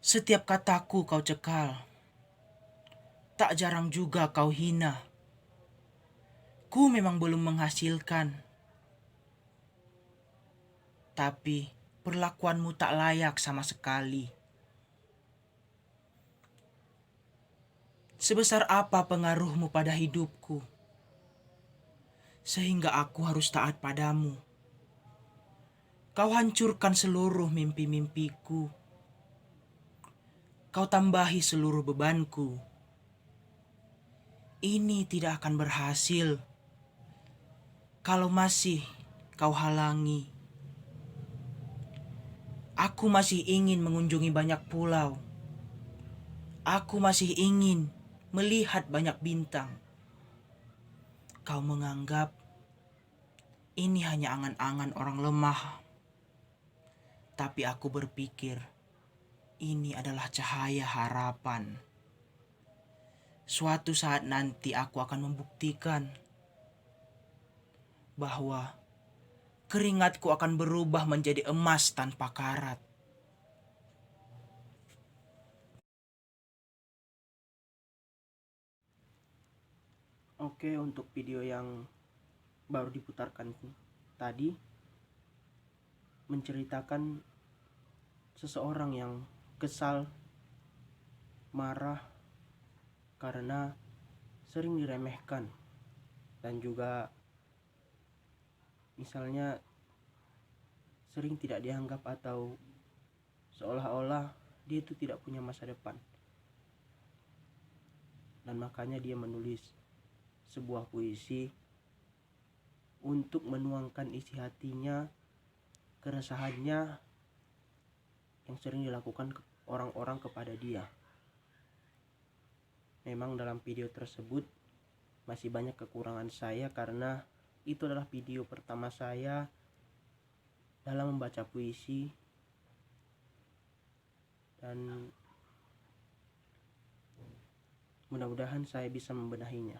Setiap kataku kau cekal, tak jarang juga kau hina. Ku memang belum menghasilkan, tapi perlakuanmu tak layak sama sekali. Sebesar apa pengaruhmu pada hidupku, sehingga aku harus taat padamu. Kau hancurkan seluruh mimpi-mimpiku. Kau tambahi seluruh bebanku. Ini tidak akan berhasil kalau masih kau halangi. Aku masih ingin mengunjungi banyak pulau. Aku masih ingin melihat banyak bintang. Kau menganggap ini hanya angan-angan orang lemah. Tapi aku berpikir ini adalah cahaya harapan. Suatu saat nanti aku akan membuktikan bahwa keringatku akan berubah menjadi emas tanpa karat. Oke, untuk video yang baru diputarkan tadi menceritakan seseorang yang kesal, marah karena sering diremehkan dan juga misalnya sering tidak dianggap atau seolah-olah dia itu tidak punya masa depan. Dan makanya dia menulis sebuah puisi untuk menuangkan isi hatinya, keresahannya yang sering dilakukan orang-orang kepada dia. Memang dalam video tersebut masih banyak kekurangan saya karena itu adalah video pertama saya dalam membaca puisi, dan mudah-mudahan saya bisa membenahinya.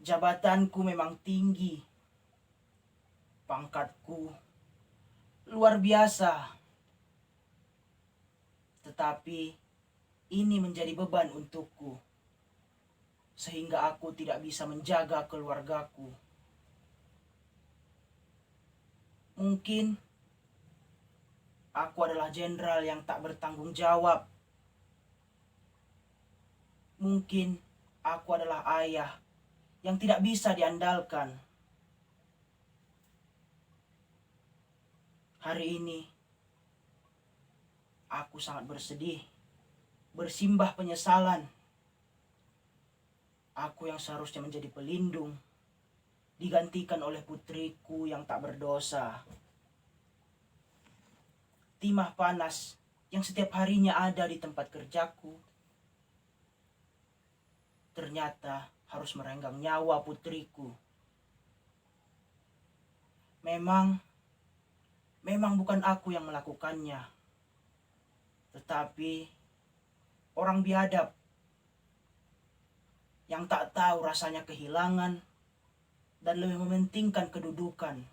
Jabatanku memang tinggi. Pangkatku luar biasa. Tetapi ini menjadi beban untukku. Sehingga aku tidak bisa menjaga keluargaku. Mungkin aku adalah jenderal yang tak bertanggung jawab. Mungkin aku adalah ayah yang tidak bisa diandalkan. Hari ini aku sangat bersedih, bersimbah penyesalan. Aku yang seharusnya menjadi pelindung digantikan oleh putriku yang tak berdosa. Timah panas yang setiap harinya ada di tempat kerjaku ternyata harus merenggang nyawa putriku. Memang bukan aku yang melakukannya, tetapi orang biadab yang tak tahu rasanya kehilangan dan lebih mementingkan kedudukan.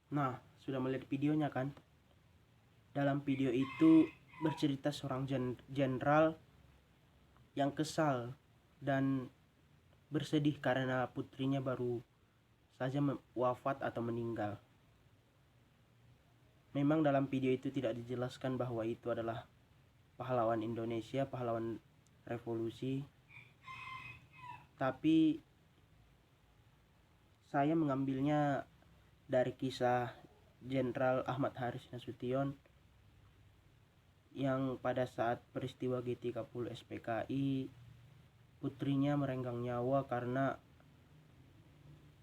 Nah, sudah melihat videonya kan? Dalam video itu bercerita seorang jenderal yang kesal dan bersedih karena putrinya baru saja wafat atau meninggal. Memang dalam video itu tidak dijelaskan bahwa itu adalah pahlawan Indonesia, pahlawan revolusi. Tapi saya mengambilnya dari kisah Jenderal Ahmad Haris Nasution yang pada saat peristiwa G30 SPKI putrinya merenggang nyawa karena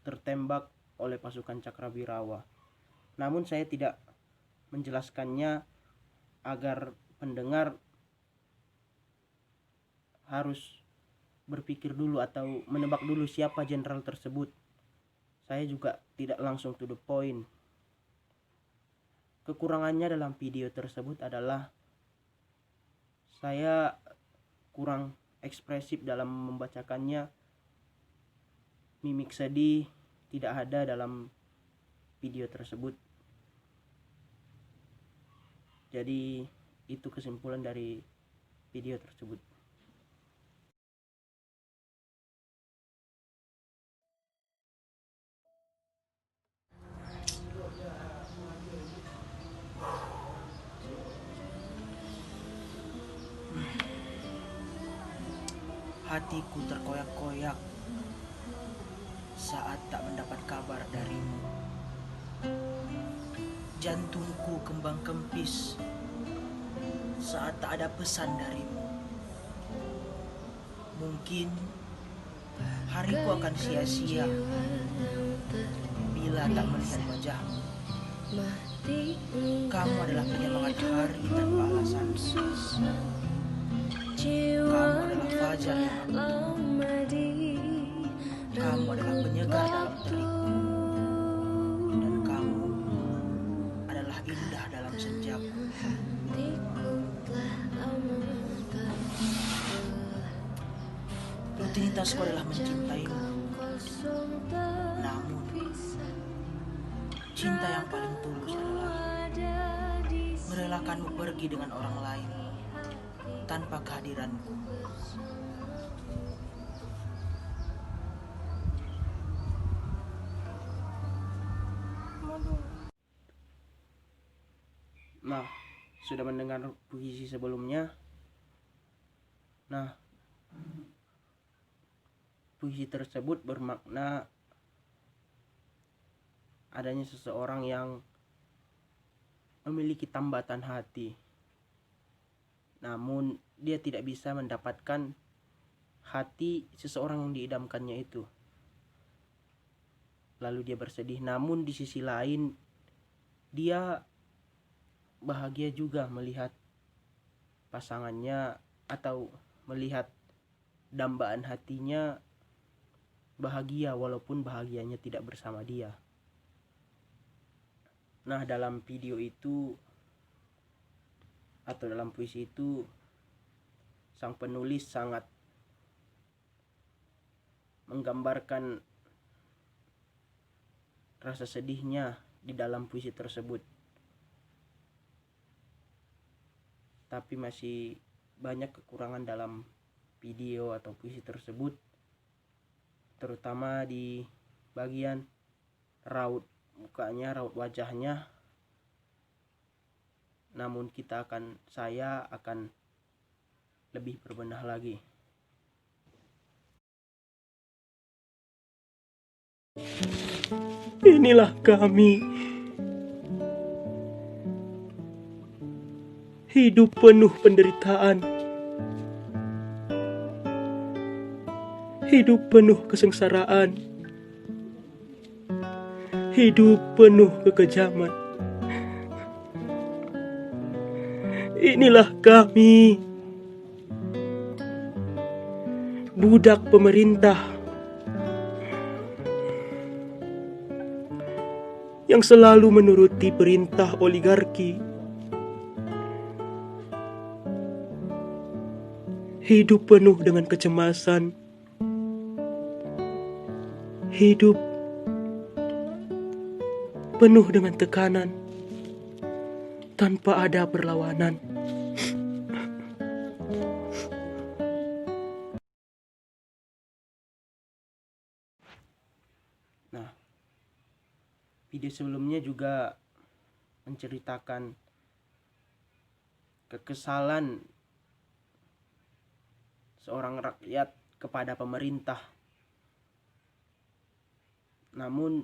tertembak oleh pasukan Cakrawirawa. Namun saya tidak menjelaskannya agar pendengar harus berpikir dulu atau menebak dulu siapa jenderal tersebut. Saya juga tidak langsung to the point. Kekurangannya dalam video tersebut adalah saya kurang ekspresif dalam membacakannya. Mimik sedih tidak ada dalam video tersebut. Jadi itu kesimpulan dari video tersebut. Hatiku terkoyak-koyak saat tak mendapat kabar darimu. Jantungku kembang kempis saat tak ada pesan darimu. Mungkin hariku akan sia-sia bila tak melihat wajahmu. Kamu adalah penyemangat hari tanpa alasan. Kamu adalah fajar yang aku tunggu. Kamu adalah penyegar dalam terikku. Dan kamu adalah indah dalam senjaku. Rutinitasku adalah mencintaimu. Namun cinta yang paling tulus adalah merelakanmu pergi dengan orang lain tanpa kehadiranku. Nah, sudah mendengar puisi sebelumnya. Nah, puisi tersebut bermakna adanya seseorang yang memiliki tambatan hati, namun dia tidak bisa mendapatkan hati seseorang yang diidamkannya itu. Lalu dia bersedih, namun di sisi lain dia bahagia juga melihat pasangannya atau melihat dambaan hatinya bahagia walaupun bahagianya tidak bersama dia. Nah, dalam video itu atau dalam puisi itu sang penulis sangat menggambarkan rasa sedihnya di dalam puisi tersebut. Tapi masih banyak kekurangan dalam video atau puisi tersebut, terutama di bagian raut mukanya, raut wajahnya. Namun saya akan lebih berbenah lagi. Inilah kami, hidup penuh penderitaan, hidup penuh kesengsaraan, hidup penuh kekejaman. Inilah kami, budak pemerintah yang selalu menuruti perintah oligarki. Hidup penuh dengan kecemasan. Hidup penuh dengan tekanan tanpa ada perlawanan. Nah, video sebelumnya juga menceritakan kekesalan seorang rakyat kepada pemerintah. Namun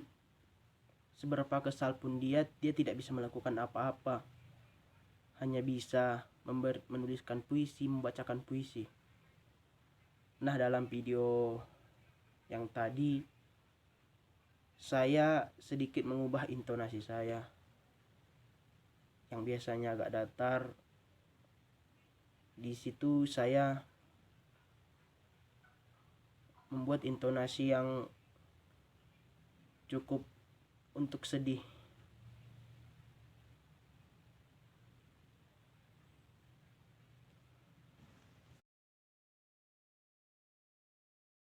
seberapa kesal pun dia tidak bisa melakukan apa-apa. Hanya bisa menuliskan puisi, membacakan puisi. Nah, dalam video yang tadi saya sedikit mengubah intonasi saya yang biasanya agak datar. Di situ saya membuat intonasi yang cukup untuk sedih.